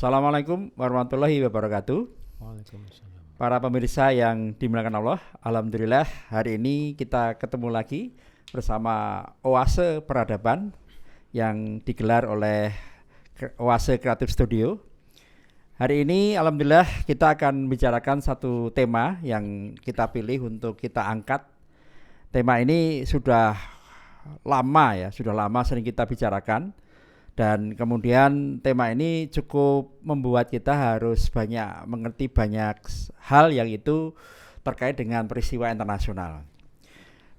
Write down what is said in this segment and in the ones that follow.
Assalamualaikum warahmatullahi wabarakatuh. Waalaikumsalam. Para pemirsa yang dimuliakan Allah, alhamdulillah hari ini kita ketemu lagi bersama Oase Peradaban yang digelar oleh Oase Creative Studio. Hari ini alhamdulillah kita akan bicarakan satu tema yang kita pilih untuk kita angkat. Tema ini sudah lama sering kita bicarakan. Dan kemudian tema ini cukup membuat kita harus banyak mengerti banyak hal yang itu terkait dengan peristiwa internasional.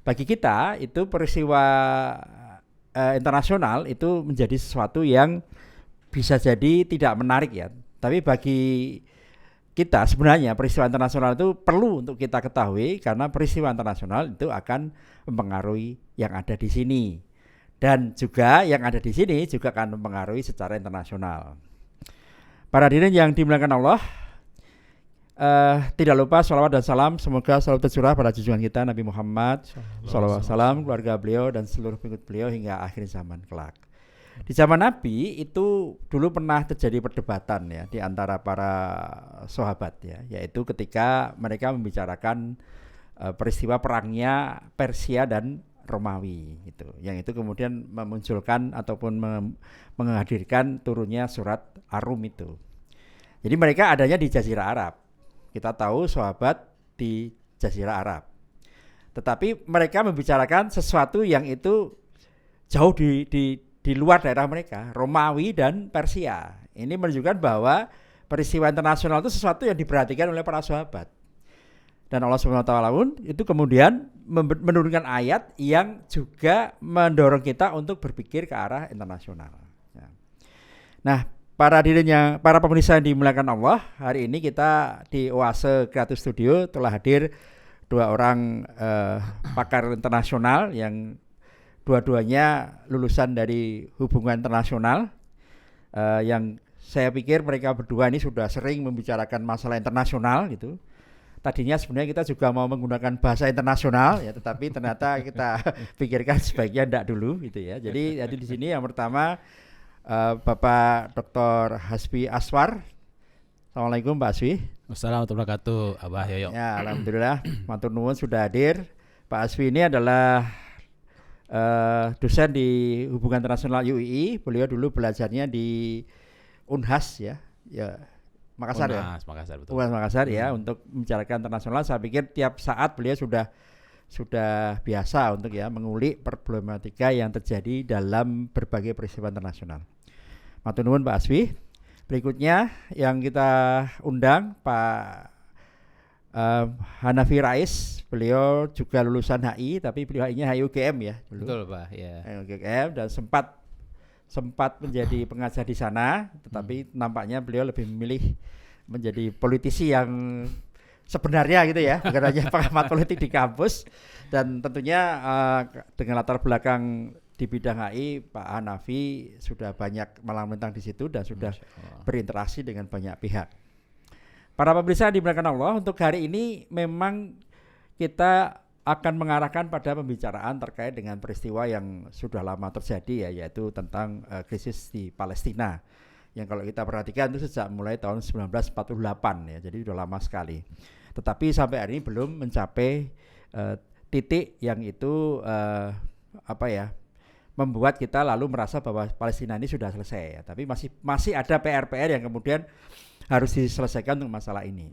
Bagi kita itu peristiwa internasional itu menjadi sesuatu yang bisa jadi tidak menarik ya. Tapi bagi kita sebenarnya peristiwa internasional itu perlu untuk kita ketahui karena peristiwa internasional itu akan mempengaruhi yang ada di sini. Dan juga yang ada di sini juga akan mempengaruhi secara internasional. Para hadirin yang dimuliakan Allah, tidak lupa sholawat dan salam semoga selalu tercurah pada junjungan kita Nabi Muhammad SAW, keluarga beliau dan seluruh pengikut beliau hingga akhir zaman kelak. Di zaman Nabi itu dulu pernah terjadi perdebatan ya di antara para sahabat ya, yaitu ketika mereka membicarakan peristiwa perangnya Persia dan Romawi itu, yang itu kemudian memunculkan ataupun menghadirkan turunnya surat Ar-Rum itu. Jadi mereka adanya di Jazirah Arab. Kita tahu sahabat di Jazirah Arab. Tetapi mereka membicarakan sesuatu yang itu jauh di luar daerah mereka, Romawi dan Persia. Ini menunjukkan bahwa peristiwa internasional itu sesuatu yang diperhatikan oleh para sahabat. Dan Allah SWT itu kemudian menurunkan ayat yang juga mendorong kita untuk berpikir ke arah internasional. Nah, para pemirsa yang dimuliakan Allah, hari ini kita di Oase Creative Studio telah hadir dua orang pakar internasional yang dua-duanya lulusan dari hubungan internasional, yang saya pikir mereka berdua ini sudah sering membicarakan masalah internasional gitu. Tadinya sebenarnya kita juga mau menggunakan bahasa internasional ya, tetapi ternyata kita pikirkan sebaiknya enggak dulu gitu ya. Jadi di sini yang pertama Bapak Dr. Hasbi Aswar. Assalamualaikum Pak Hasbi. Wassalamualaikum warahmatullahi wabarakatuh. Abah Yoyo. Ya, alhamdulillah matur nuwun sudah hadir. Pak Hasbi ini adalah dosen di Hubungan Internasional UII. Beliau dulu belajarnya di Unhas ya. Makassar ya, Makassar betul. Makassar ya, untuk membicarakan internasional. Saya pikir tiap saat beliau sudah biasa untuk ya mengulik problematika yang terjadi dalam berbagai peristiwa internasional. Matur nuwun Pak Aswi. Berikutnya yang kita undang Pak Hanafi Rais. Beliau juga lulusan HI, tapi beliau HI-nya HI-UGM ya dulu. Betul Pak, ya. HI-UGM dan sempat menjadi pengajar di sana, tetapi nampaknya beliau lebih memilih menjadi politisi yang sebenarnya gitu ya, bukan hanya pengamat politik di kampus. Dan tentunya dengan latar belakang di bidang HI, Pak Hanafi sudah banyak melintang di situ dan sudah berinteraksi dengan banyak pihak. Para pemirsa dimuliakan Allah, untuk hari ini memang kita akan mengarahkan pada pembicaraan terkait dengan peristiwa yang sudah lama terjadi ya, yaitu tentang krisis di Palestina yang kalau kita perhatikan itu sejak mulai tahun 1948 ya, jadi sudah lama sekali. Tetapi sampai hari ini belum mencapai titik yang itu membuat kita lalu merasa bahwa Palestina ini sudah selesai ya. Tapi masih ada PR-PR yang kemudian harus diselesaikan untuk masalah ini.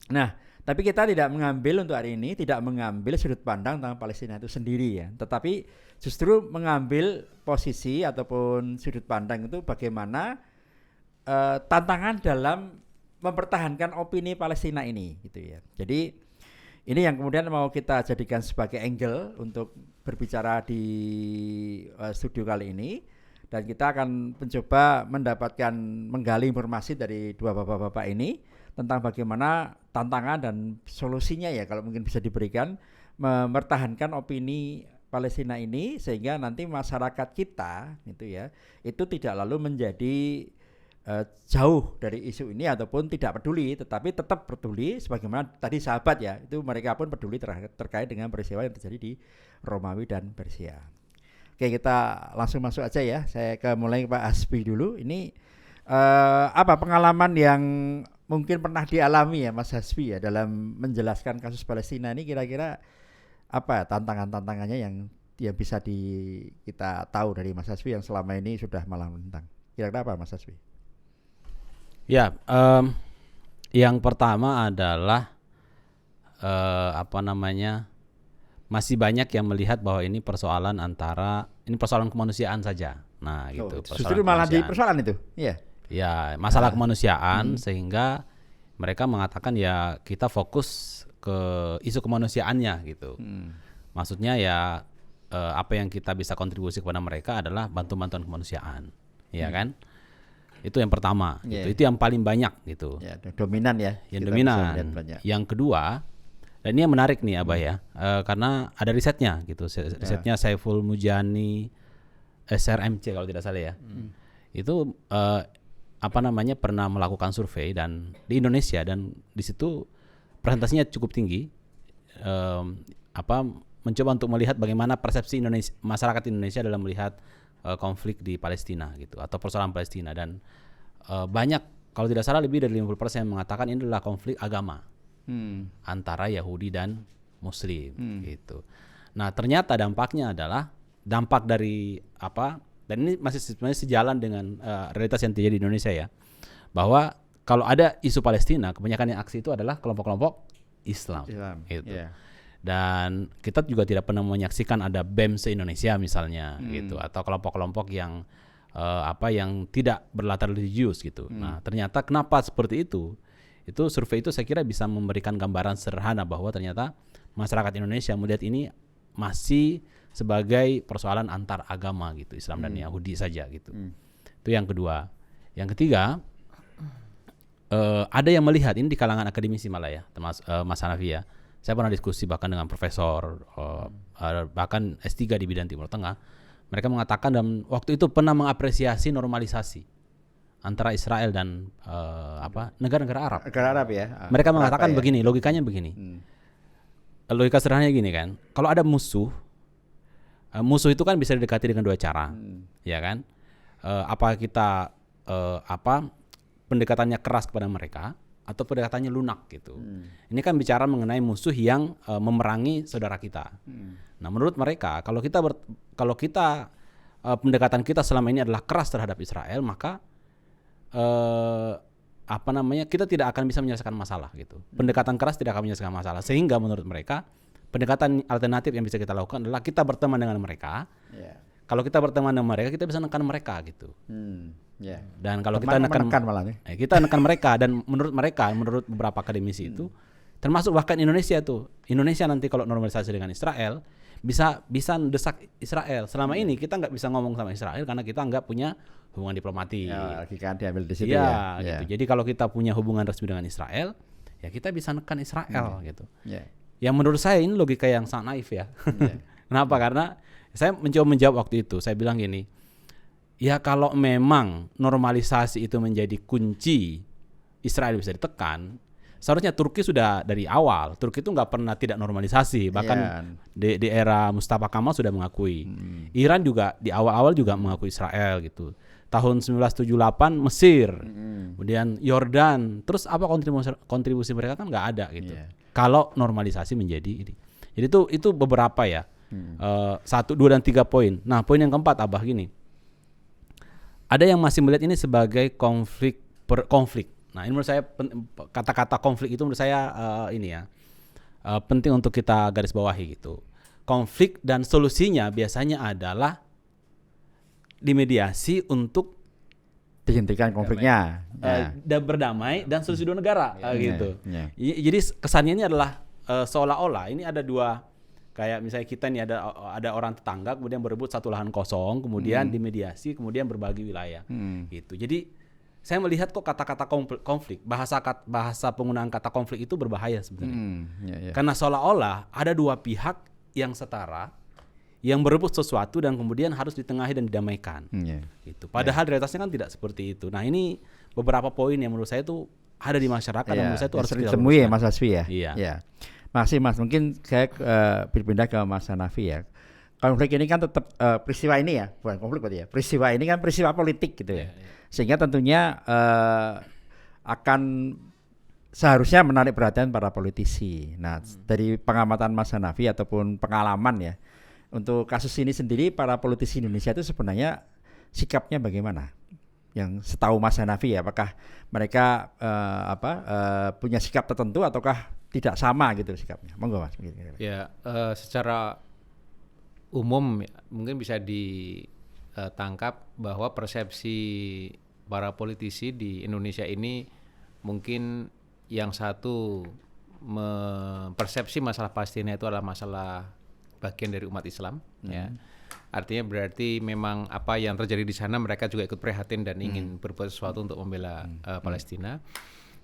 Nah, tapi kita tidak mengambil untuk hari ini, tidak mengambil sudut pandang tentang Palestina itu sendiri ya. Tetapi justru mengambil posisi ataupun sudut pandang itu bagaimana tantangan dalam mempertahankan opini Palestina ini gitu ya. Jadi ini yang kemudian mau kita jadikan sebagai angle untuk berbicara di studio kali ini. Dan kita akan mencoba menggali informasi dari dua bapak-bapak ini tentang bagaimana tantangan dan solusinya ya, kalau mungkin bisa diberikan, mempertahankan opini Palestina ini sehingga nanti masyarakat kita itu tidak lalu menjadi jauh dari isu ini ataupun tidak peduli, tetapi tetap peduli sebagaimana tadi sahabat ya, itu mereka pun peduli terkait dengan peristiwa yang terjadi di Romawi dan Persia. Oke, kita langsung masuk aja ya. Saya mulai Pak Hasbi dulu. Ini Apa pengalaman yang mungkin pernah dialami ya Mas Hasbi ya dalam menjelaskan kasus Palestina ini, kira-kira apa tantangan-tantangannya yang bisa kita tahu dari Mas Hasbi yang selama ini sudah malang melintang. Kira-kira apa Mas Hasbi? Ya, yang pertama adalah masih banyak yang melihat bahwa ini persoalan kemanusiaan saja. Nah, gitu. Justru malah di persoalan itu. Iya. Ya, masalah kemanusiaan sehingga mereka mengatakan ya kita fokus ke isu kemanusiaannya gitu. Maksudnya ya apa yang kita bisa kontribusi kepada mereka adalah bantuan kemanusiaan, ya kan? Itu yang pertama, gitu. Itu yang paling banyak gitu. Ya, dominan ya. Yang dominan. Yang kedua, dan ini yang menarik nih Abah ya, karena ada risetnya gitu. Risetnya Saiful Mujani SRMC kalau tidak salah ya. Itu pernah melakukan survei dan di Indonesia, dan di situ presentasinya cukup tinggi. Mencoba untuk melihat bagaimana persepsi masyarakat Indonesia dalam melihat konflik di Palestina gitu, atau persoalan Palestina, dan banyak, kalau tidak salah lebih dari 50% mengatakan ini adalah konflik agama antara Yahudi dan Muslim gitu. Nah, ternyata dampaknya adalah dampak dari dan ini masih sebenarnya sejalan dengan realitas yang terjadi di Indonesia ya, bahwa kalau ada isu Palestina, kebanyakan yang aksi itu adalah kelompok-kelompok Islam. Gitu. Yeah. Dan kita juga tidak pernah menyaksikan ada BEM se-Indonesia misalnya gitu, atau kelompok-kelompok yang yang tidak berlatar religius gitu. Nah, ternyata kenapa seperti itu? Itu survei itu saya kira bisa memberikan gambaran sederhana bahwa ternyata masyarakat Indonesia melihat ini masih sebagai persoalan antar agama gitu, Islam dan Yahudi saja gitu. Itu yang kedua. Yang ketiga, ada yang melihat ini di kalangan akademisi malah ya, termasuk Mas Hanafi ya. Saya pernah diskusi bahkan dengan profesor, bahkan S3 di bidang Timur Tengah. Mereka mengatakan dalam waktu itu pernah mengapresiasi normalisasi antara Israel dan negara-negara Arab. Negara Arab ya. Mereka mengatakan begini, logikanya begini. Logika sederhananya gini kan. Kalau ada musuh itu kan bisa didekati dengan dua cara, ya kan? Apa kita pendekatannya keras kepada mereka, atau pendekatannya lunak gitu. Ini kan bicara mengenai musuh yang memerangi saudara kita. Nah, menurut mereka kalau kita pendekatan kita selama ini adalah keras terhadap Israel, maka kita tidak akan bisa menyelesaikan masalah gitu. Pendekatan keras tidak akan menyelesaikan masalah, sehingga menurut mereka pendekatan alternatif yang bisa kita lakukan adalah kita berteman dengan mereka. Kalau kita berteman dengan mereka, kita bisa menekan mereka gitu. Dan kalau kita nekan mereka, dan menurut beberapa akademisi itu, termasuk bahkan Indonesia nanti kalau normalisasi dengan Israel bisa mendesak Israel. Selama ini kita nggak bisa ngomong sama Israel karena kita nggak punya hubungan diplomatik. Lagi kan diambil di situ gitu. Jadi kalau kita punya hubungan resmi dengan Israel, ya kita bisa nekan Israel gitu. Yang menurut saya ini logika yang sangat naif ya. Kenapa? Karena saya mencoba menjawab waktu itu. Saya bilang gini, ya kalau memang normalisasi itu menjadi kunci Israel bisa ditekan, seharusnya Turki sudah dari awal. Turki itu nggak pernah tidak normalisasi. Bahkan di era Mustafa Kamal sudah mengakui. Iran juga di awal-awal juga mengakui Israel gitu. Tahun 1978 Mesir, kemudian Yordan. Terus apa kontribusi mereka kan nggak ada gitu. Kalau normalisasi menjadi ini. Jadi itu beberapa ya. 1, 2, dan 3 poin. Nah, poin yang keempat Abah gini. Ada yang masih melihat ini sebagai konflik. Nah, ini menurut saya kata-kata konflik itu menurut saya penting untuk kita garis bawahi gitu. Konflik dan solusinya biasanya adalah dimediasi untuk dihentikan konfliknya, dan berdamai, dan solusi dua negara gitu. Jadi kesannya ini adalah seolah-olah ini ada dua, kayak misalnya kita nih ada orang tetangga kemudian berebut satu lahan kosong, kemudian dimediasi, kemudian berbagi wilayah gitu. Jadi saya melihat kok kata-kata konflik, bahasa penggunaan kata konflik itu berbahaya sebenarnya. Karena seolah-olah ada dua pihak yang setara yang berebut sesuatu dan kemudian harus ditengahi dan didamaikan. Gitu. Padahal realitasnya kan tidak seperti itu. Nah, ini beberapa poin yang menurut saya itu ada di masyarakat dan menurut saya itu harus kita temui ya Mas Hasbi ya. Iya. Masih Mas, mungkin saya berpindah ke Mas Hanafi ya. Konflik ini kan tetap peristiwa ini ya, bukan konflik berarti ya. Peristiwa ini kan peristiwa politik gitu ya. sehingga tentunya akan seharusnya menarik perhatian para politisi. Nah, dari pengamatan Mas Hanafi ataupun pengalaman ya, untuk kasus ini sendiri para politisi Indonesia itu sebenarnya sikapnya bagaimana? Yang setahu Mas Hanafi ya, apakah mereka punya sikap tertentu ataukah tidak sama gitu sikapnya? Monggo Mas. Ya, secara umum mungkin bisa ditangkap bahwa persepsi para politisi di Indonesia ini mungkin yang satu mempersepsi masalah Palestina itu adalah masalah bagian dari umat Islam, ya. Artinya berarti memang apa yang terjadi di sana mereka juga ikut prihatin dan ingin berbuat sesuatu untuk membela Palestina.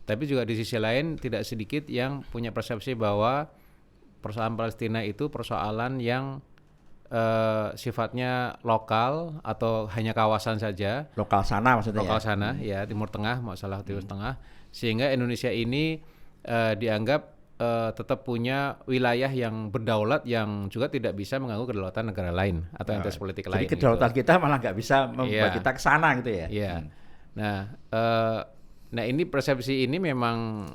Tapi juga di sisi lain tidak sedikit yang punya persepsi bahwa persoalan Palestina itu persoalan yang sifatnya lokal atau hanya kawasan saja. Lokal sana maksudnya. Lokal sana, ya Timur Tengah, masalah Timur Tengah. Sehingga Indonesia ini dianggap tetap punya wilayah yang berdaulat yang juga tidak bisa mengganggu kedaulatan negara lain atau entitas politik lain. Jadi kedaulatan gitu. Kita malah nggak bisa membuat kita ke sana gitu ya. Iya. Nah ini persepsi ini memang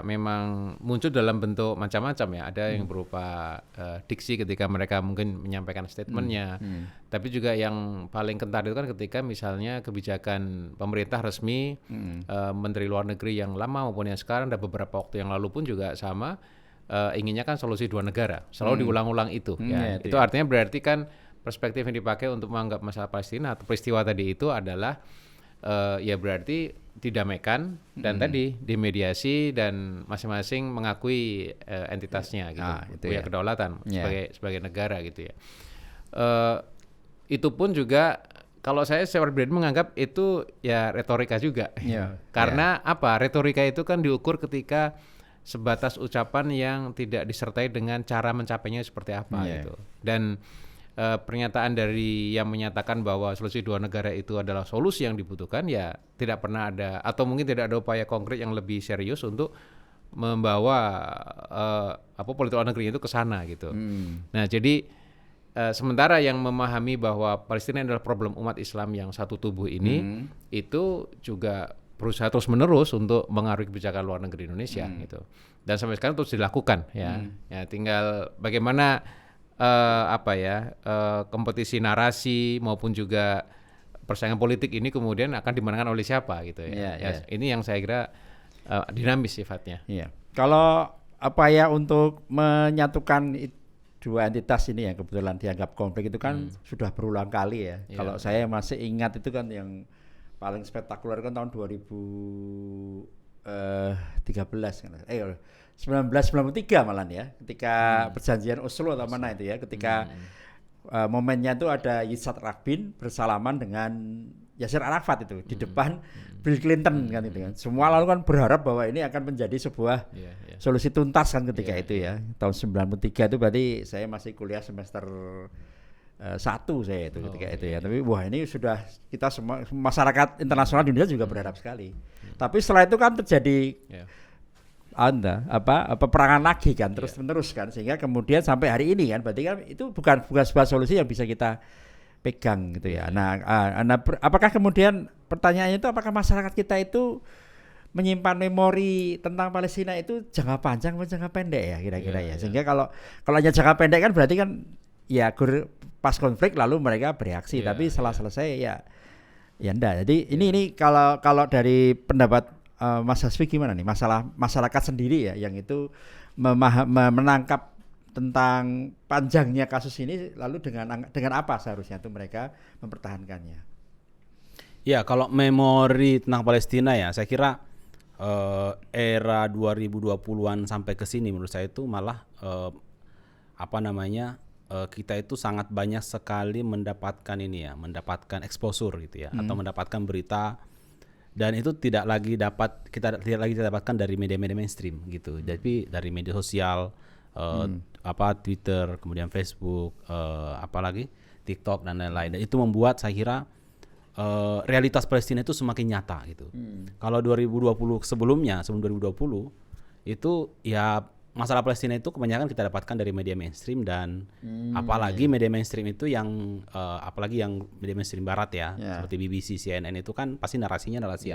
memang muncul dalam bentuk macam-macam ya. Ada yang berupa diksi ketika mereka mungkin menyampaikan statementnya. Tapi juga yang paling kentar itu kan ketika misalnya kebijakan pemerintah resmi, Menteri Luar Negeri yang lama maupun yang sekarang dan beberapa waktu yang lalu pun juga sama, inginnya kan solusi dua negara. Selalu diulang-ulang itu. Itu artinya berarti kan perspektif yang dipakai untuk menganggap masalah Palestina atau peristiwa tadi itu adalah ya berarti didamaikan dan tadi dimediasi dan masing-masing mengakui entitasnya gitu, punya kedaulatan sebagai negara gitu ya. Itu pun juga kalau saya secara pribadi menganggap itu ya retorika juga, karena apa? Retorika itu kan diukur ketika sebatas ucapan yang tidak disertai dengan cara mencapainya seperti apa gitu. Dan pernyataan dari yang menyatakan bahwa solusi dua negara itu adalah solusi yang dibutuhkan, ya tidak pernah ada atau mungkin tidak ada upaya konkret yang lebih serius untuk membawa politik luar negeri itu ke sana gitu. Nah jadi sementara yang memahami bahwa Palestina adalah problem umat Islam yang satu tubuh ini itu juga berusaha terus menerus untuk mengaruhi kebijakan luar negeri Indonesia gitu. Dan sampai sekarang terus dilakukan ya tinggal bagaimana kompetisi narasi maupun juga persaingan politik ini kemudian akan dimenangkan oleh siapa gitu ya. Ini yang saya kira dinamis sifatnya. Kalau untuk menyatukan dua entitas ini yang kebetulan dianggap konflik itu kan sudah berulang kali ya. Kalau saya masih ingat itu kan yang paling spektakuler kan tahun 2013 kan. 1993 malah ya, ketika perjanjian Oslo atau mana itu ya, ketika momennya itu ada Yitzhak Rabin bersalaman dengan Yasser Arafat itu di depan Bill Clinton kan itu kan. Semua lalu kan berharap bahwa ini akan menjadi sebuah solusi tuntas kan ketika itu ya. Tahun 93 itu berarti saya masih kuliah semester 1 saya itu ketika itu ya. Tapi wah ini sudah kita semua masyarakat internasional di Indonesia juga berharap sekali. Tapi setelah itu kan terjadi peperangan lagi kan terus menerus kan, sehingga kemudian sampai hari ini kan berarti kan itu bukan sebuah solusi yang bisa kita pegang gitu ya. Nah, apakah kemudian pertanyaannya itu apakah masyarakat kita itu menyimpan memori tentang Palestina itu jangka panjang atau jangka pendek ya kira-kira ya. Sehingga kalau hanya jangka pendek kan berarti kan ya pas konflik lalu mereka bereaksi, tapi setelah selesai ya enggak. Jadi ini kalau dari pendapat Mas Hasfi gimana nih masalah masyarakat sendiri ya yang itu menangkap tentang panjangnya kasus ini, lalu dengan apa seharusnya itu mereka mempertahankannya? Ya kalau memori tentang Palestina ya saya kira era 2020-an sampai ke sini menurut saya itu malah kita itu sangat banyak sekali mendapatkan exposure gitu ya, atau mendapatkan berita, dan itu kita tidak lagi dapatkan dari media-media mainstream gitu. Jadi dari media sosial, Twitter, kemudian Facebook, apalagi TikTok dan lain-lain. Dan itu membuat saya kira realitas Palestina itu semakin nyata gitu. Kalau 2020 sebelum 2020 itu ya masalah Palestina itu kebanyakan kita dapatkan dari media mainstream dan apalagi media mainstream itu yang apalagi yang media mainstream barat ya, seperti BBC, CNN itu kan pasti narasinya narasi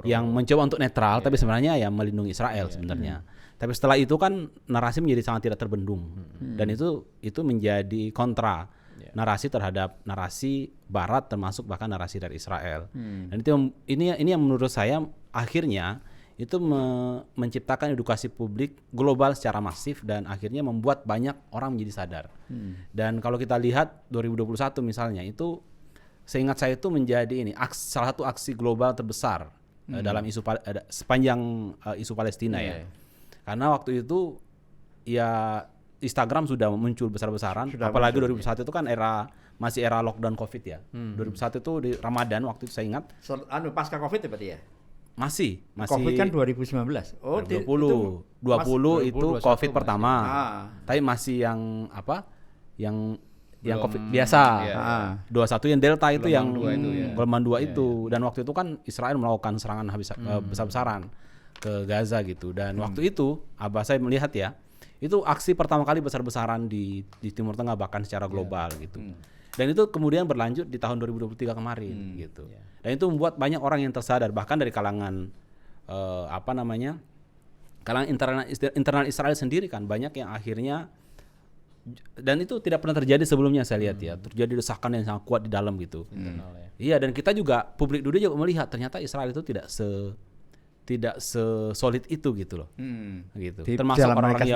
yang mencoba untuk netral tapi sebenarnya ya melindungi Israel sebenarnya. Tapi setelah itu kan narasi menjadi sangat tidak terbendung dan itu menjadi kontra narasi terhadap narasi barat termasuk bahkan narasi dari Israel. Dan itu ini yang menurut saya akhirnya itu menciptakan edukasi publik global secara masif dan akhirnya membuat banyak orang menjadi sadar. Dan kalau kita lihat 2021 misalnya itu seingat saya itu menjadi salah satu aksi global terbesar dalam isu sepanjang isu Palestina ya. Karena waktu itu ya Instagram sudah muncul besar-besaran, apalagi 2001 itu kan masih era lockdown Covid ya. 2001 itu di Ramadan waktu itu saya ingat. Pasca Covid ya berarti ya? Masih Covid kan 2019. Oh, 2020 itu Covid pertama. Tapi masih yang apa? Yang Covid biasa. 21 yang Delta itu yang gelombang 2 itu. Dan waktu itu kan Israel melakukan serangan besar-besaran ke Gaza gitu. Dan waktu itu saya melihat ya, itu aksi pertama kali besar-besaran di Timur Tengah bahkan secara global gitu. Dan itu kemudian berlanjut di tahun 2023 kemarin gitu. Dan itu membuat banyak orang yang tersadar bahkan dari kalangan kalangan internal Israel sendiri kan banyak yang akhirnya, dan itu tidak pernah terjadi sebelumnya saya lihat ya, terjadi desakan yang sangat kuat di dalam gitu. Iya, dan kita juga publik dunia juga melihat ternyata Israel itu tidak sesolid itu gitu loh. Gitu. Termasuk orang-orang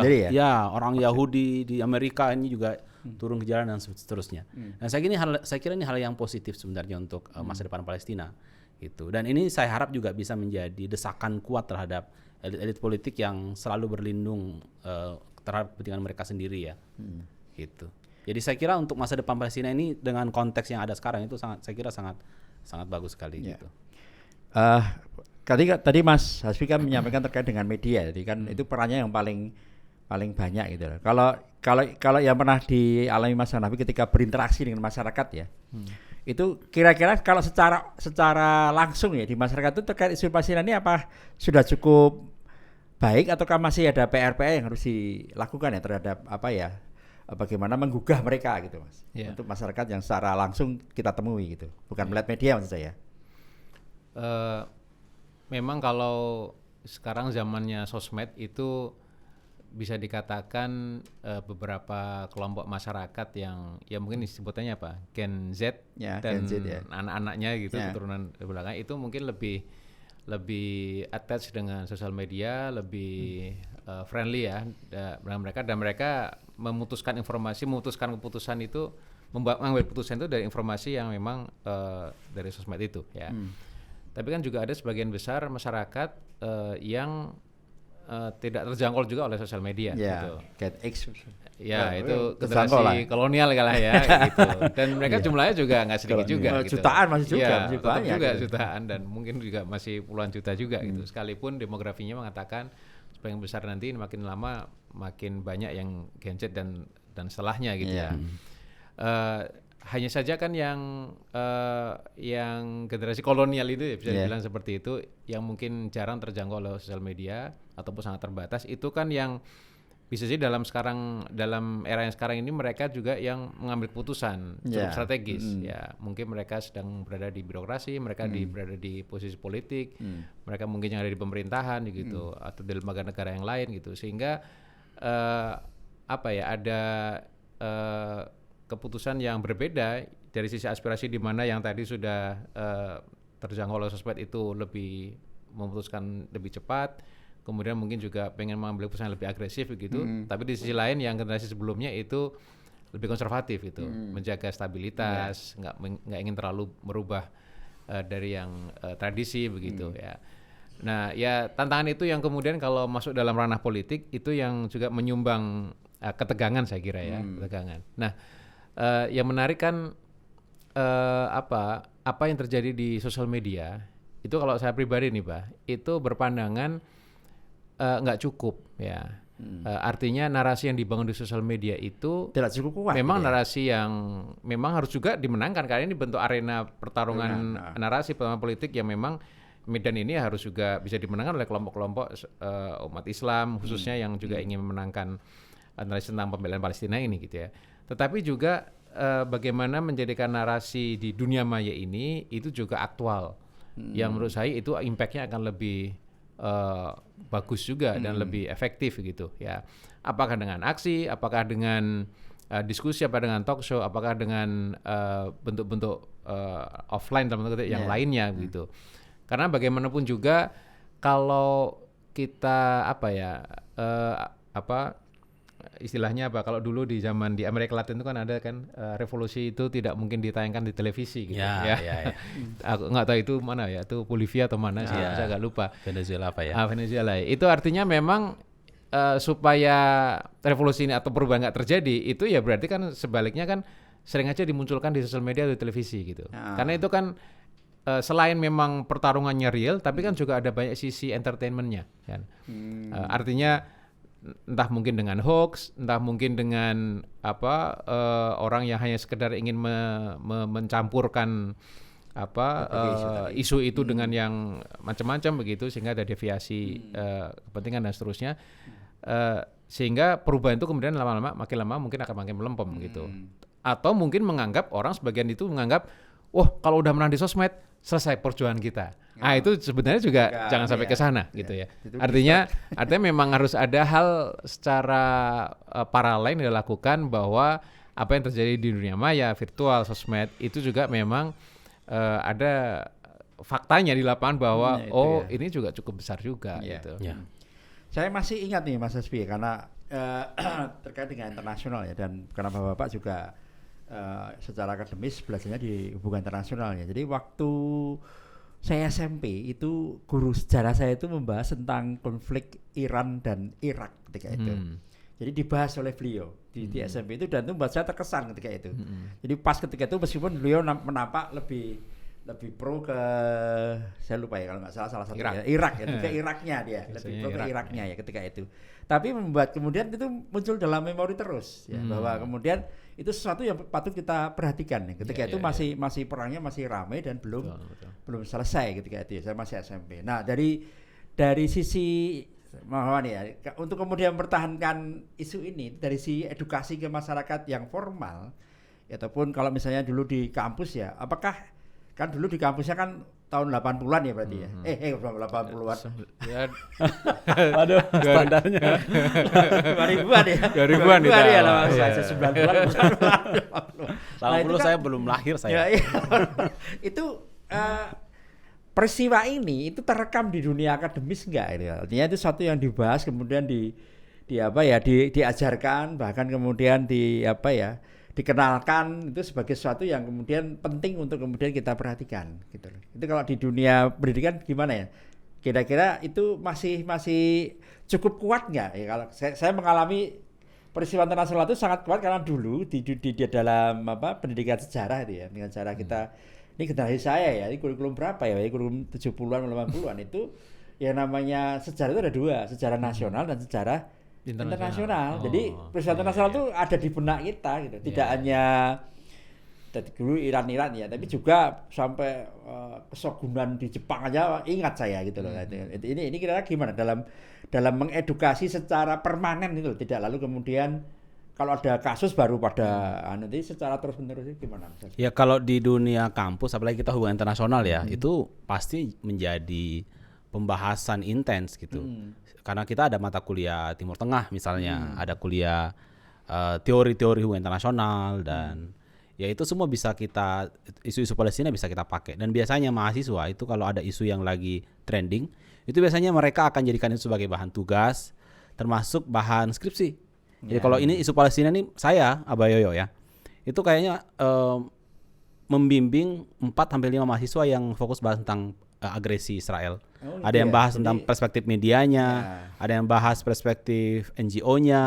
orang Yahudi di Amerika ini juga turun ke jalan dan seterusnya. Dan saya kira ini hal yang positif sebenarnya untuk masa depan Palestina gitu. Dan ini saya harap juga bisa menjadi desakan kuat terhadap elit-elit politik yang selalu berlindung terhadap kepentingan mereka sendiri ya. Gitu. Jadi saya kira untuk masa depan Palestina ini dengan konteks yang ada sekarang itu saya kira sangat bagus sekali gitu. Tadi Mas Hasbi kan menyampaikan terkait dengan media, jadi kan itu perannya yang paling banyak gitu. Kalau yang pernah dialami Mas Hanafi ketika berinteraksi dengan masyarakat ya, itu kira-kira kalau secara langsung ya di masyarakat itu terkait isu Palestina ini apa sudah cukup baik ataukah masih ada PR-PR yang harus dilakukan ya terhadap bagaimana menggugah mereka gitu Mas, untuk masyarakat yang secara langsung kita temui gitu, bukan melihat media maksud saya. Memang kalau sekarang zamannya sosmed itu bisa dikatakan beberapa kelompok masyarakat yang ya mungkin sebutannya apa Gen Z dan Gen Z, anak-anaknya gitu keturunan belakang itu mungkin lebih attach dengan sosial media, lebih friendly ya dengan mereka, dan mereka memutuskan keputusan itu, mengambil keputusan itu dari informasi yang memang dari sosmed itu ya. Tapi kan juga ada sebagian besar masyarakat yang tidak terjangkau juga oleh sosial media gitu. Itu generasi kolonial kalah ya gitu. Dan mereka jumlahnya juga nggak sedikit juga gitu. Jutaan masih juga, banyak juga jutaan, dan mungkin juga masih puluhan juta juga gitu. Sekalipun demografinya mengatakan sebagian besar nanti makin lama makin banyak yang Gen Z dan setelahnya gitu ya. Hanya saja kan yang generasi kolonial itu ya bisa dibilang seperti itu, yang mungkin jarang terjangkau oleh sosial media ataupun sangat terbatas, itu kan yang bisa sih dalam era yang sekarang ini mereka juga yang mengambil keputusan cukup strategis ya. Mungkin mereka sedang berada di birokrasi, mereka berada di posisi politik, mereka mungkin yang ada di pemerintahan gitu atau di lembaga negara yang lain gitu, sehingga ada keputusan yang berbeda dari sisi aspirasi, di mana yang tadi sudah terjangkau oleh sosmed itu lebih memutuskan lebih cepat, kemudian mungkin juga pengen mengambil keputusan lebih agresif begitu. Tapi di sisi lain yang generasi sebelumnya itu lebih konservatif gitu, menjaga stabilitas, nggak ingin terlalu merubah dari yang tradisi begitu ya. Nah ya tantangan itu yang kemudian kalau masuk dalam ranah politik itu yang juga menyumbang ketegangan saya kira ya, ketegangan. Nah yang menarik kan apa yang terjadi di sosial media itu, kalau saya pribadi nih Pak, itu berpandangan nggak cukup ya. Artinya narasi yang dibangun di sosial media itu tidak cukup kuat. Memang narasi yang memang harus juga dimenangkan, karena ini bentuk arena pertarungan narasi politik yang memang Medan ini harus juga bisa dimenangkan oleh kelompok-kelompok umat Islam khususnya yang juga ingin memenangkan narasi tentang pembelaan Palestina ini gitu ya. Tetapi juga bagaimana menjadikan narasi di dunia maya ini itu juga aktual. Yang menurut saya itu impact-nya akan lebih bagus juga dan lebih efektif gitu ya. Apakah dengan aksi, apakah dengan diskusi, apa dengan talk show, apakah dengan bentuk-bentuk offline dalam bentuk yang lainnya gitu. Karena bagaimanapun juga kalau kita istilahnya apa, kalau dulu di zaman di Amerika Latin itu kan ada kan revolusi itu tidak mungkin ditayangkan di televisi gitu ya. Aku nggak tahu itu mana ya, itu Bolivia atau mana sih, saya agak lupa. Venezuela apa ya? Venezuela. Itu artinya memang supaya revolusi ini atau perubahan nggak terjadi, itu ya berarti kan sebaliknya kan sering aja dimunculkan di sosial media atau televisi gitu. Karena itu kan selain memang pertarungannya real, tapi kan juga ada banyak sisi entertainmentnya kan. Artinya entah mungkin dengan hoax, entah mungkin dengan orang yang hanya sekedar ingin mencampurkan isu itu dengan yang macam-macam begitu, sehingga ada deviasi kepentingan dan seterusnya, sehingga perubahan itu kemudian lama-lama makin lama mungkin akan makin melempem gitu. Atau mungkin sebagian itu menganggap kalau udah menang di sosmed selesai perjuangan kita. Itu sebenarnya juga jangan sampai ke sana gitu ya. Artinya memang harus ada hal secara paralel yang dilakukan, bahwa apa yang terjadi di dunia maya, virtual, sosmed itu juga memang ada faktanya di lapangan bahwa ini juga cukup besar juga gitu. Saya masih ingat nih Mas Hasbi, karena terkait dengan internasional ya, dan karena Bapak juga secara akademis belajarnya di hubungan internasional ya. Jadi waktu saya SMP itu guru sejarah saya itu membahas tentang konflik Iran dan Irak ketika itu. Jadi dibahas oleh beliau di SMP itu, dan itu membuat saya terkesan ketika itu. Jadi pas ketika itu meskipun beliau menampak lebih pro ke, saya lupa ya kalau nggak salah satu Irak ya, ke Iraknya dia lebih pro ke Iraknya ya ketika itu. Tapi membuat kemudian itu muncul dalam memori terus ya, bahwa kemudian itu sesuatu yang patut kita perhatikan ya. Ketika itu masih perangnya masih ramai dan belum selesai ketika itu ya, saya masih SMP. Nah dari sisi mohon ya, untuk kemudian mempertahankan isu ini dari sisi edukasi ke masyarakat yang formal, ataupun kalau misalnya dulu di kampus ya, apakah kan dulu di kampusnya kan tahun 80-an ya berarti ya. 80-an. Ya. Aduh, standarnya 2000-an ya. 2000-an ya lah, 90-an. 80 saya belum lahir saya. Itu peristiwa ini itu terekam di dunia akademis enggak ini? Artinya itu satu yang dibahas kemudian diajarkan, bahkan kemudian dikenalkan itu sebagai sesuatu yang kemudian penting untuk kemudian kita perhatikan gitu loh. Itu kalau di dunia pendidikan gimana ya? Kira-kira itu masih cukup kuat nggak ya? Kalau saya mengalami peristiwa internasional itu sangat kuat, karena dulu di dalam pendidikan sejarah itu ya, dengan cara kita ini generasi saya ya, ini kurikulum berapa ya? Kurikulum 70-an 80-an itu yang namanya sejarah itu ada dua, sejarah nasional dan sejarah internasional. Jadi peristiwa internasional itu ada di benak kita gitu. Tidak hanya dulu Iran ya, tapi juga sampai kesogunan di Jepang aja ingat saya gitu loh. Ini kira-kira gimana dalam mengedukasi secara permanen itu, tidak lalu kemudian kalau ada kasus baru pada nanti secara terus-menerus itu gimana? Ya kalau di dunia kampus, apalagi kita hubungan internasional ya, itu pasti menjadi pembahasan intens gitu. Karena kita ada mata kuliah Timur Tengah misalnya, ada kuliah teori-teori hubungan internasional, dan ya itu semua bisa kita, isu-isu Palestina bisa kita pakai. Dan biasanya mahasiswa itu kalau ada isu yang lagi trending, itu biasanya mereka akan jadikan itu sebagai bahan tugas, termasuk bahan skripsi. Jadi kalau ini isu Palestina nih, saya Abayoyo ya, itu kayaknya membimbing 4-5 mahasiswa yang fokus bahas tentang agresi Israel. Ada yang bahas tentang perspektif medianya, ada yang bahas perspektif NGO-nya,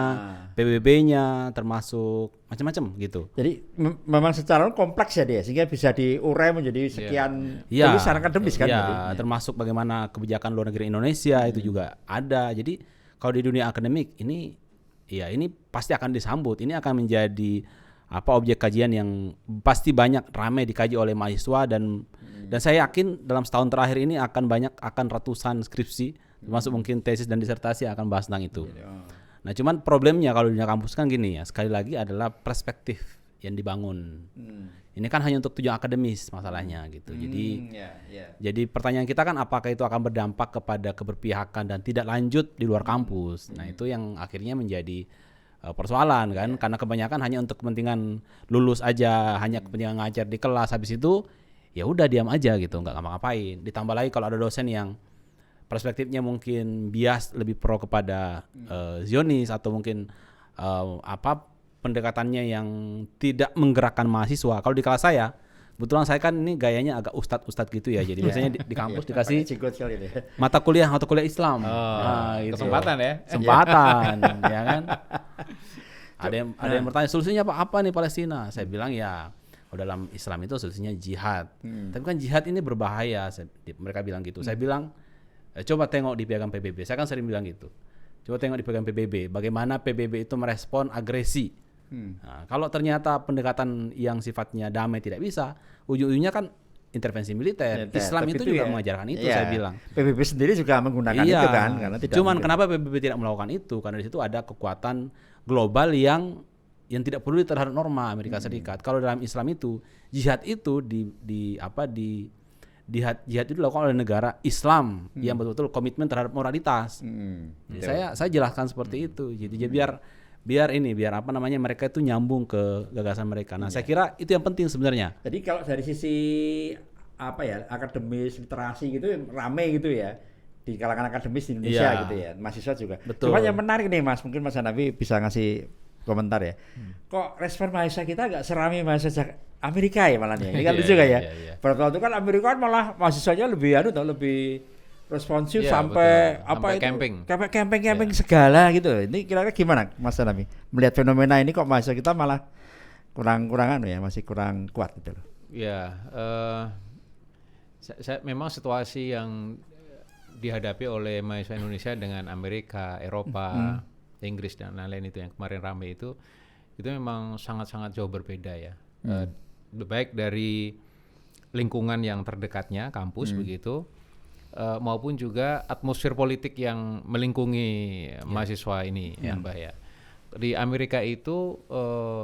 PBB-nya, termasuk macam-macam gitu. Jadi memang secara kompleks ya dia, sehingga bisa diurai menjadi sekian tulisan akademis kan. Iya, termasuk bagaimana kebijakan luar negeri Indonesia itu juga ada. Jadi kalau di dunia akademik ini pasti akan disambut. Ini akan menjadi objek kajian yang pasti banyak ramai dikaji oleh mahasiswa, dan Dan saya yakin dalam setahun terakhir ini akan ratusan skripsi, termasuk mungkin tesis dan disertasi akan bahas tentang itu. Nah, cuman problemnya kalau di dunia kampus kan gini ya, sekali lagi adalah perspektif yang dibangun. Ini kan hanya untuk tujuan akademis masalahnya gitu. Jadi pertanyaan kita kan apakah itu akan berdampak kepada keberpihakan dan tidak lanjut di luar kampus. Nah, itu yang akhirnya menjadi persoalan kan, karena kebanyakan hanya untuk kepentingan lulus aja, hanya kepentingan ngajar di kelas, habis itu ya udah diam aja gitu, nggak ngapa-ngapain. Ditambah lagi kalau ada dosen yang perspektifnya mungkin bias lebih pro kepada Zionis atau mungkin pendekatannya yang tidak menggerakkan mahasiswa. Kalau di kelas saya, kebetulan saya kan ini gayanya agak ustadz gitu ya. Jadi biasanya di kampus dikasih mata kuliah Islam. Gitu. Kesempatan ya. Kesempatan, ya kan. Ada yang bertanya solusinya apa nih Palestina? Saya bilang ya dalam Islam itu solusinya jihad. Tapi kan jihad ini berbahaya. Mereka bilang gitu. Saya bilang coba tengok di piagam PBB. Saya kan sering bilang gitu. Coba tengok di piagam PBB. Bagaimana PBB itu merespon agresi. Nah, kalau ternyata pendekatan yang sifatnya damai tidak bisa, ujung-ujungnya kan intervensi militer. Islam itu juga mengajarkan itu, saya bilang. PBB sendiri juga menggunakan itu kan, karena tidak. Cuman kenapa PBB tidak melakukan itu? Karena di situ ada kekuatan global yang tidak peduli terhadap norma Amerika Serikat. Kalau dalam Islam itu jihad itu jihad itu dilakukan oleh negara Islam yang betul-betul komitmen terhadap moralitas. Jadi saya jelaskan seperti itu. Jadi biar mereka itu nyambung ke gagasan mereka. Nah, saya kira itu yang penting sebenarnya. Jadi kalau dari sisi akademis, literasi gitu rame gitu ya di kalangan akademis di Indonesia gitu ya, mahasiswa juga. Betul. Cuma yang menarik nih Mas, mungkin Mas Hanafi bisa ngasih komentar ya. Kok respon mahasiswa kita agak serami mahasiswa Amerika ya malah nih. Ini kan lucu kan ya. Beberapa tahun itu kan Amerika kan malah mahasiswanya lebih responsif sampai camping segala gitu. Ini kira-kira gimana Mas Hanafi melihat fenomena ini, kok mahasiswa kita malah masih kurang kuat gitu loh. Memang situasi yang dihadapi oleh mahasiswa Indonesia dengan Amerika, Eropa, Inggris dan lain-lain itu yang kemarin ramai itu memang sangat-sangat jauh berbeda ya. Baik dari lingkungan yang terdekatnya kampus begitu, maupun juga atmosfer politik yang melingkungi mahasiswa ini ya Mbak ya. Di Amerika itu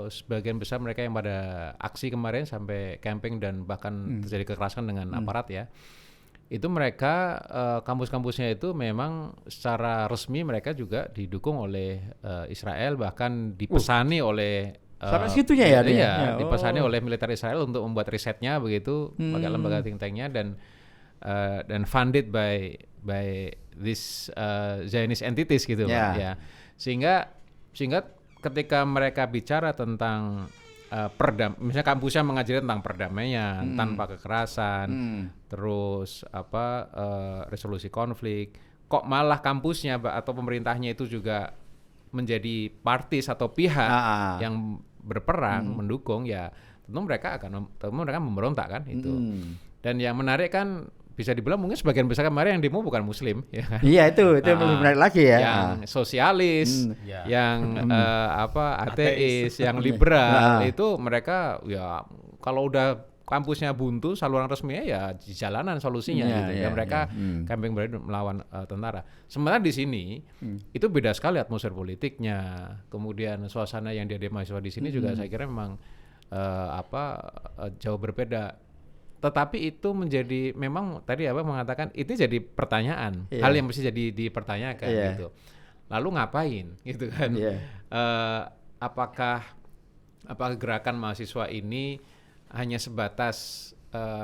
sebagian besar mereka yang pada aksi kemarin sampai camping dan bahkan terjadi kekerasan dengan aparat ya. Itu mereka kampus-kampusnya itu memang secara resmi mereka juga didukung oleh Israel, bahkan dipesani oleh sampai segitunya ya, dipesani oleh militer Israel untuk membuat risetnya begitu, pakai lembaga think tanknya dan funded by this Zionist entities gitu Pak ya. Sehingga ketika mereka bicara tentang misalnya kampusnya mengajari tentang perdamaian tanpa kekerasan, terus resolusi konflik, kok malah kampusnya atau pemerintahnya itu juga menjadi partis atau pihak yang berperang mendukung, ya tentu mereka memberontak kan itu. Dan yang menarik kan bisa dibilang mungkin sebagian besar kemarin yang demo bukan Muslim ya kan? Iya itu lebih menarik lagi ya. Yang sosialis, yang ateis, yang liberal itu mereka ya kalau udah kampusnya buntu, saluran resminya ya di jalanan solusinya gitu. Ya mereka camping berani melawan tentara. Sementara di sini itu beda sekali atmosfer politiknya. Kemudian suasana yang dia mahasiswa di sini juga saya kira memang jauh berbeda. Tetapi itu menjadi memang tadi mengatakan itu jadi pertanyaan, hal yang mesti jadi dipertanyakan gitu. Lalu ngapain gitu kan? Apakah gerakan mahasiswa ini hanya sebatas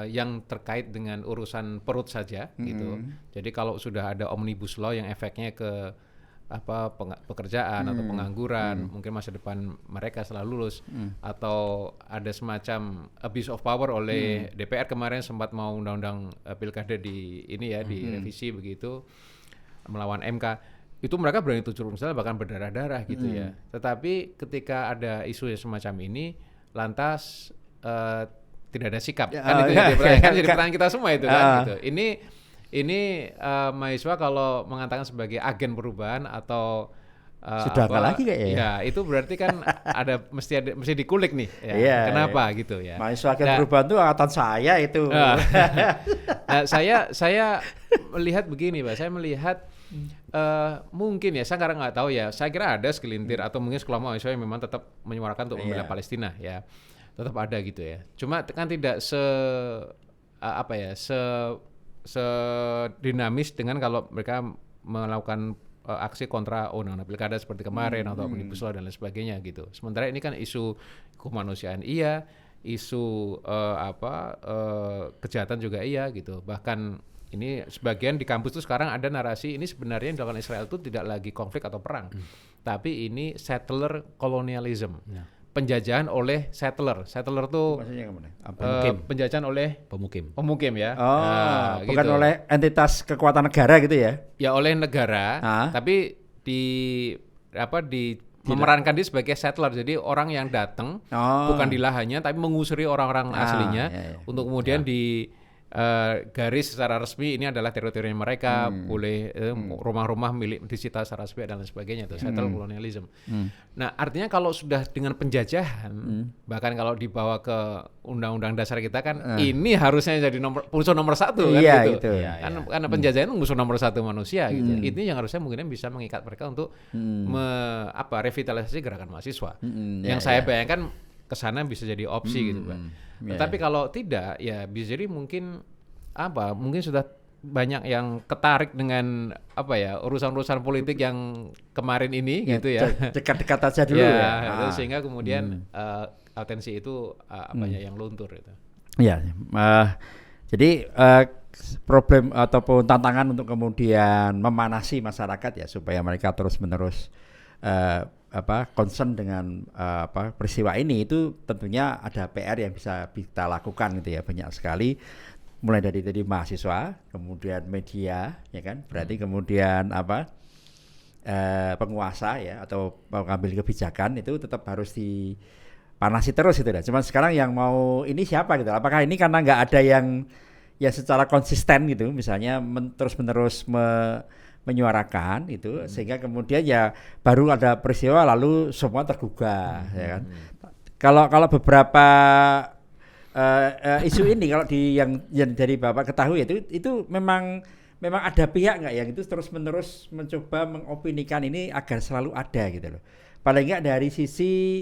yang terkait dengan urusan perut saja gitu. Jadi kalau sudah ada omnibus law yang efeknya ke pekerjaan atau pengangguran, mungkin masa depan mereka setelah lulus, atau ada semacam abuse of power oleh DPR kemarin sempat mau undang-undang pilkada direvisi begitu melawan MK, itu mereka berani turun misalnya bahkan berdarah-darah gitu ya. Tetapi ketika ada isu yang semacam ini lantas tidak ada sikap kan itu jadi pertanyaan kita semua itu kan gitu. Ini mahasiswa kalau mengatakan sebagai agen perubahan atau sudah nggak lagi kayaknya ya. Ya, itu berarti kan mesti dikulik nih. Ya. Iya, Kenapa iya. gitu ya? Mahasiswa agen perubahan itu angkatan saya itu. Nah, saya melihat begini, Pak. Saya melihat mungkin ya, saya sekarang nggak tahu ya. Saya kira ada segelintir atau mungkin sekelompok mahasiswa yang memang tetap menyuarakan untuk membela Palestina ya. Tetap ada gitu ya. Cuma kan tidak dinamis dengan kalau mereka melakukan aksi kontra undang-undang pilkada seperti kemarin atau omnibus law dan lain sebagainya gitu. Sementara ini kan isu kemanusiaan iya, isu kejahatan juga iya gitu. Bahkan ini sebagian di kampus itu sekarang ada narasi ini sebenarnya yang dilakukan Israel itu tidak lagi konflik atau perang, tapi ini settler colonialism. Penjajahan oleh settler. Settler tuh penjajahan oleh pemukim ya. Bukan gitu. oleh entitas kekuatan negara gitu ya? Ya oleh negara, tapi memerankan dia sebagai settler. Jadi orang yang datang bukan di lahannya, tapi mengusuri orang-orang aslinya untuk kemudian di garis secara resmi ini adalah teritori mereka, boleh rumah-rumah milik disita secara resmi dan lain sebagainya itu settler colonialism. Nah, artinya kalau sudah dengan penjajahan, bahkan kalau dibawa ke undang-undang dasar kita kan ini harusnya jadi musuh nomor satu kan gitu. Karena penjajahan musuh nomor satu manusia gitu. Itu yang harusnya mungkin bisa mengikat mereka untuk revitalisasi gerakan mahasiswa. Yang saya bayangkan kesana bisa jadi opsi gitu, Pak. Tapi kalau tidak, ya bisa jadi mungkin sudah banyak yang ketarik dengan urusan-urusan politik yang kemarin ini gitu ya. Dekat-dekat aja dulu ya. Sehingga kemudian atensi itu yang luntur itu. Ya, jadi problem ataupun tantangan untuk kemudian memanasi masyarakat ya supaya mereka terus-menerus concern dengan peristiwa ini, itu tentunya ada PR yang bisa kita lakukan gitu ya, banyak sekali, mulai dari tadi mahasiswa, kemudian media ya kan, berarti kemudian penguasa ya atau pengambil kebijakan itu tetap harus dipanasi terus gitu. Cuman sekarang yang mau ini siapa gitu, apakah ini karena nggak ada yang ya secara konsisten gitu misalnya terus-menerus menyuarakan itu sehingga kemudian ya baru ada peristiwa lalu semua tergugah ya kan. Kalau beberapa isu ini kalau yang dari Bapak ketahui itu memang ada pihak nggak yang itu terus-menerus mencoba mengopinikan ini agar selalu ada gitu loh. Paling nggak dari sisi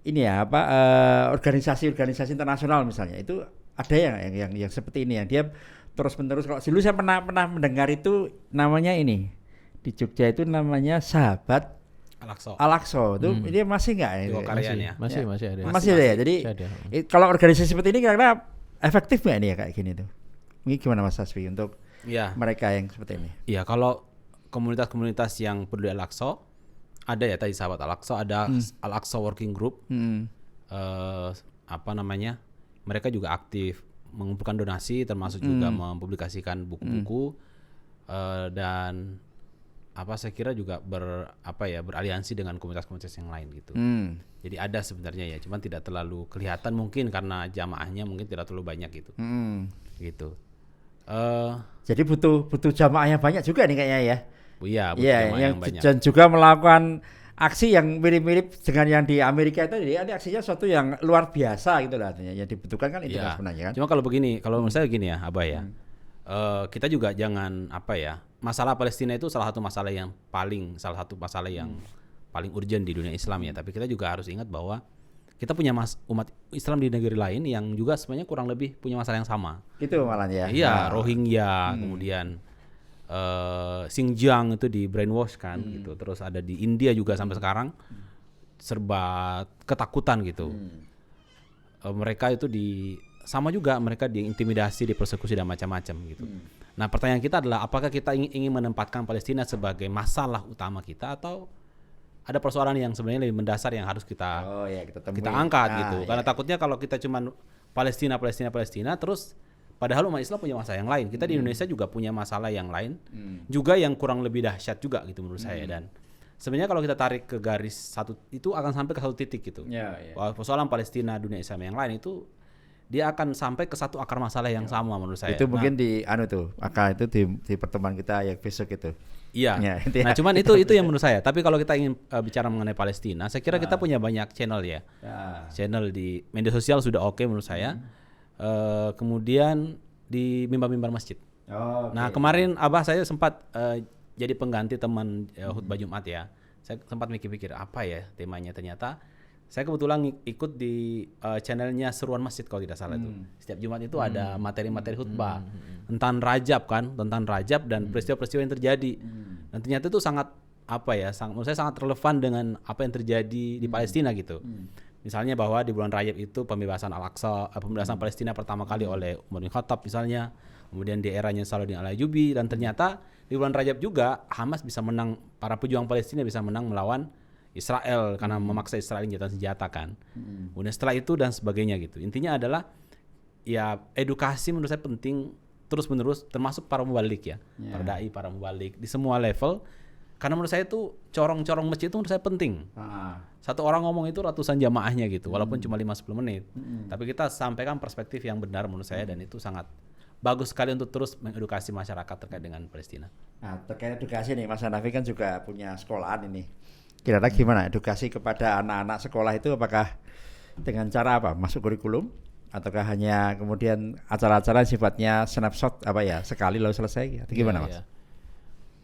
ini ya organisasi-organisasi internasional misalnya itu ada yang seperti ini yang dia terus-menerus. Kalau dulu saya pernah mendengar itu namanya ini di Jogja itu namanya Sahabat Al-Aqsa. Itu ini masih nggak ya? Masih ada. Masih ada ya. Jadi kalau organisasi seperti ini kira-kira efektif nggak ini ya kayak gini tuh? Ini gimana Mas Hasbi untuk mereka yang seperti ini? Iya, kalau komunitas-komunitas yang peduli Al-Aqsa ada ya tadi Sahabat Al-Aqsa, ada Al-Aqsa Working Group. Mereka juga aktif mengumpulkan donasi termasuk juga mempublikasikan buku-buku dan saya kira juga beraliansi dengan komunitas-komunitas yang lain gitu. Jadi ada sebenarnya ya, cuman tidak terlalu kelihatan mungkin karena jamaahnya mungkin tidak terlalu banyak gitu. Gitu. Jadi butuh jamaahnya banyak juga nih kayaknya ya. Iya, butuh yang banyak. Dan juga melakukan aksi yang mirip-mirip dengan yang di Amerika itu, jadi aksinya suatu yang luar biasa gitu lah artinya. Yang dibutuhkan kan itu kan sebenarnya kan. Cuma kalau begini, kalau menurut saya gini ya, Abah ya. Kita juga jangan masalah Palestina itu salah satu masalah yang paling urgent di dunia Islam ya. Tapi kita juga harus ingat bahwa kita punya umat Islam di negeri lain yang juga sebenarnya kurang lebih punya masalah yang sama. Itu malah ya. Iya, Rohingya, kemudian Xinjiang itu di brainwash kan gitu. Terus ada di India juga sampai sekarang serba ketakutan gitu. Mereka itu sama juga mereka diintimidasi, dipersekusi dan macam-macam gitu. Nah, pertanyaan kita adalah apakah kita ingin menempatkan Palestina sebagai masalah utama kita atau ada persoalan yang sebenarnya lebih mendasar yang harus kita angkat gitu. Karena takutnya kalau kita cuma Palestina terus padahal umat Islam punya masalah yang lain. Kita di Indonesia juga punya masalah yang lain, juga yang kurang lebih dahsyat juga gitu menurut saya. Dan sebenarnya kalau kita tarik ke garis satu itu akan sampai ke satu titik gitu. Persoalan Palestina, dunia Islam yang lain itu dia akan sampai ke satu akar masalah yang sama menurut saya. Itu mungkin akar itu di pertemuan kita yang besok itu. Iya. Nah, cuman itu yang menurut saya. Tapi kalau kita ingin bicara mengenai Palestina, saya kira kita punya banyak channel ya. Channel di media sosial sudah oke menurut saya. Kemudian di mimbar-mimbar masjid. Nah, kemarin Abah saya sempat jadi pengganti teman khutbah Jumat ya. Saya sempat mikir-mikir apa ya temanya, ternyata saya kebetulan ikut di channelnya Seruan Masjid kalau tidak salah itu. Setiap Jumat itu ada materi-materi khutbah tentang Rajab dan peristiwa-peristiwa yang terjadi. Dan ternyata itu sangat menurut saya sangat relevan dengan apa yang terjadi di Palestina gitu. Misalnya bahwa di bulan Rajab itu pembebasan Al-Aqsa, pembebasan Palestina pertama kali oleh Umar bin Khattab misalnya. Kemudian di eranya Salahuddin Al-Ayyubi, dan ternyata di bulan Rajab juga Hamas bisa menang, para pejuang Palestina bisa menang melawan Israel karena memaksa Israel gencatan senjata kan. Kemudian setelah itu dan sebagainya gitu. Intinya adalah ya edukasi menurut saya penting terus-menerus, termasuk para mubalik ya. Para dai, para mubalik di semua level. Karena menurut saya itu corong-corong masjid itu menurut saya penting. Satu orang ngomong itu ratusan jamaahnya gitu, walaupun cuma 5-10 menit. Tapi kita sampaikan perspektif yang benar menurut saya, dan itu sangat bagus sekali untuk terus mengedukasi masyarakat terkait dengan Palestina. Nah, terkait edukasi nih, Mas Hanafi kan juga punya sekolahan ini. Kira-kira gimana edukasi kepada anak-anak sekolah itu, apakah dengan cara apa? Masuk kurikulum ataukah hanya kemudian acara-acara sifatnya snapshot sekali lalu selesai atau gimana, Mas?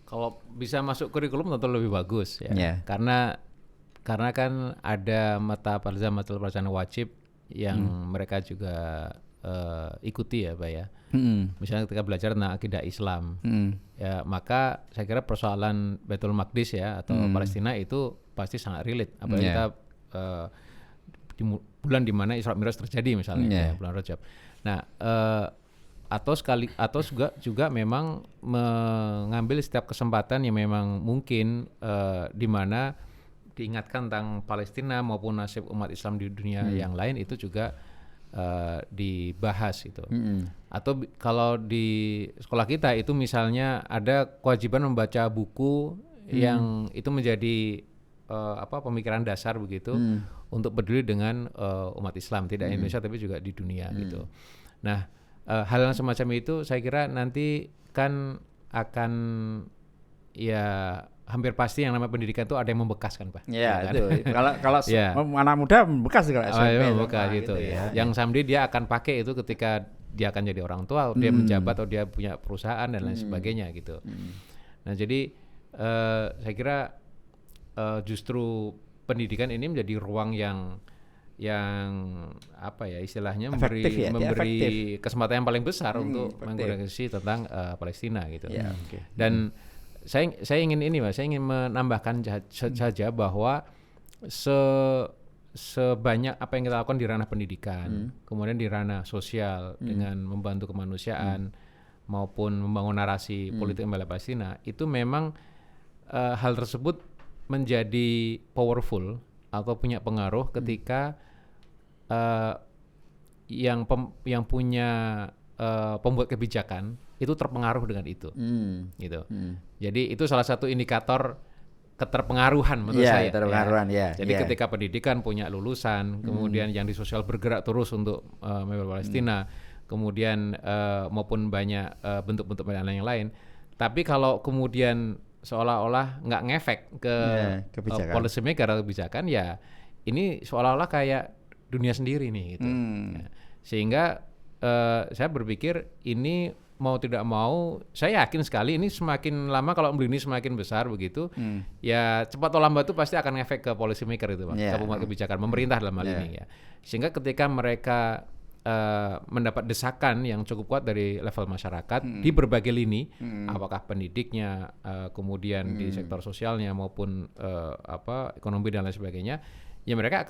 Kalau bisa masuk kurikulum tentu lebih bagus ya. Karena kan ada mata pelajaran wajib yang mereka juga ikuti ya, Pak ya. Misalnya ketika belajar tentang akidah Islam, ya maka saya kira persoalan Baitul Maqdis ya atau Palestina itu pasti sangat relate. Apalagi kita di bulan dimana Isra Mi'raj terjadi misalnya, bulan Rajab. Nah, atau juga memang mengambil setiap kesempatan yang memang mungkin di mana diingatkan tentang Palestina maupun nasib umat Islam di dunia yang lain itu juga dibahas gitu. Atau kalau di sekolah kita itu misalnya ada kewajiban membaca buku yang itu menjadi pemikiran dasar begitu untuk peduli dengan umat Islam, tidak Indonesia tapi juga di dunia gitu. Nah, hal yang semacam itu saya kira nanti kan akan ya hampir pasti yang namanya pendidikan itu ada yang membekas kan, Pak. Iya, itu. Kalau anak muda membekas kalau SMP. Membekas gitu ya. Yang someday dia akan pakai itu ketika dia akan jadi orang tua, dia menjabat atau dia punya perusahaan dan lain sebagainya gitu. Nah, jadi saya kira justru pendidikan ini menjadi ruang yang istilahnya memberi kesempatan yang paling besar untuk mengkomunikasi tentang Palestina gitu. Dan saya ingin menambahkan saja bahwa sebanyak apa yang kita lakukan di ranah pendidikan, kemudian di ranah sosial dengan membantu kemanusiaan maupun membangun narasi politik membela Palestina, itu memang hal tersebut menjadi powerful atau punya pengaruh ketika yang punya pembuat kebijakan itu terpengaruh dengan itu, gitu. Jadi itu salah satu indikator keterpengaruhan menurut saya. Jadi ketika pendidikan punya lulusan, kemudian yang di sosial bergerak terus untuk membela Palestina, kemudian maupun banyak bentuk-bentuk yang lain. Tapi kalau kemudian seolah-olah nggak ngefek ke policy maker atau kebijakan, ya ini seolah-olah kayak dunia sendiri nih gitu. Sehingga saya berpikir ini mau tidak mau, saya yakin sekali ini semakin lama kalau ini semakin besar begitu, ya cepat atau lambat itu pasti akan ngefek ke policy maker itu, Pak, ke pembuat kebijakan, pemerintah dalam hal ini ya. Sehingga ketika mereka mendapat desakan yang cukup kuat dari level masyarakat di berbagai lini, apakah pendidiknya, kemudian di sektor sosialnya maupun ekonomi dan lain sebagainya, ya mereka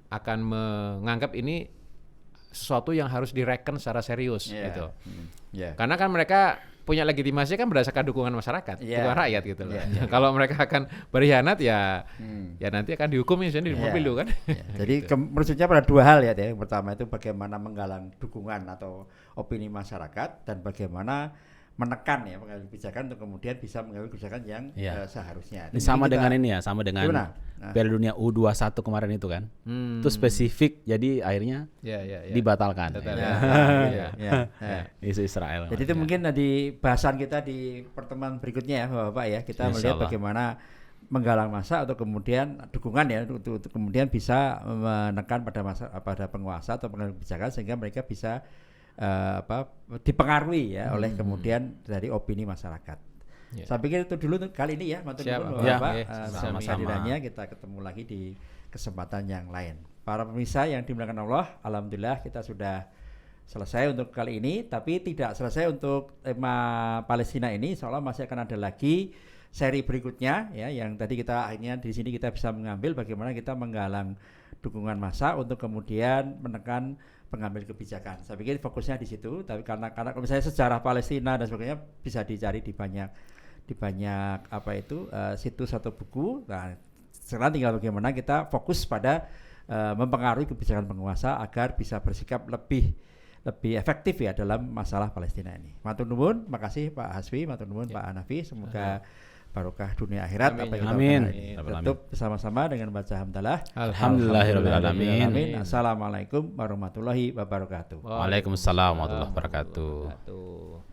akan menganggap ini sesuatu yang harus direken secara serius gitu. Karena kan mereka punya legitimasi kan berdasarkan dukungan masyarakat, dukungan rakyat gitu loh. Kalau mereka akan berkhianat ya nanti akan dihukum misalnya di pemilu kan. Jadi merucuknya pada dua hal ya. Yang pertama itu bagaimana menggalang dukungan atau opini masyarakat, dan bagaimana menekan ya pengambil kebijakan untuk kemudian bisa mengambil kebijakan yang seharusnya. Ini sama dengan ini ya, sama dengan Piala Dunia U21 kemarin itu kan. Itu spesifik jadi akhirnya dibatalkan. Isu Israel. Jadi itu mungkin di bahasan kita di pertemuan berikutnya ya Bapak ya, kita melihat bagaimana menggalang massa atau kemudian dukungan ya untuk kemudian bisa menekan pada penguasa atau pengambil kebijakan sehingga mereka bisa dipengaruhi ya oleh kemudian dari opini masyarakat. Saya pikir itu dulu kali ini ya, matur nuwun Bapak kehadirannya, kita ketemu lagi di kesempatan yang lain. Para pemirsa yang dimuliakan Allah, alhamdulillah kita sudah selesai untuk kali ini, tapi tidak selesai untuk tema Palestina ini, seolah masih akan ada lagi seri berikutnya ya, yang tadi kita akhirnya di sini kita bisa mengambil bagaimana kita menggalang dukungan massa untuk kemudian menekan pengambil kebijakan. Saya pikir fokusnya di situ, tapi karena kalau misalnya sejarah Palestina dan sebagainya bisa dicari di banyak situs atau buku. Nah, sekarang tinggal bagaimana kita fokus pada mempengaruhi kebijakan penguasa agar bisa bersikap lebih efektif ya dalam masalah Palestina ini. Matur nuwun, makasih Pak Hasbi, matur nuwun Pak Hanafi, semoga barokah dunia akhirat. Amin. Tutup bersama-sama dengan baca hamdalah. Alhamdulillahirabbil alamin. Assalamualaikum warahmatullahi wabarakatuh. Waalaikumsalam warahmatullahi wabarakatuh.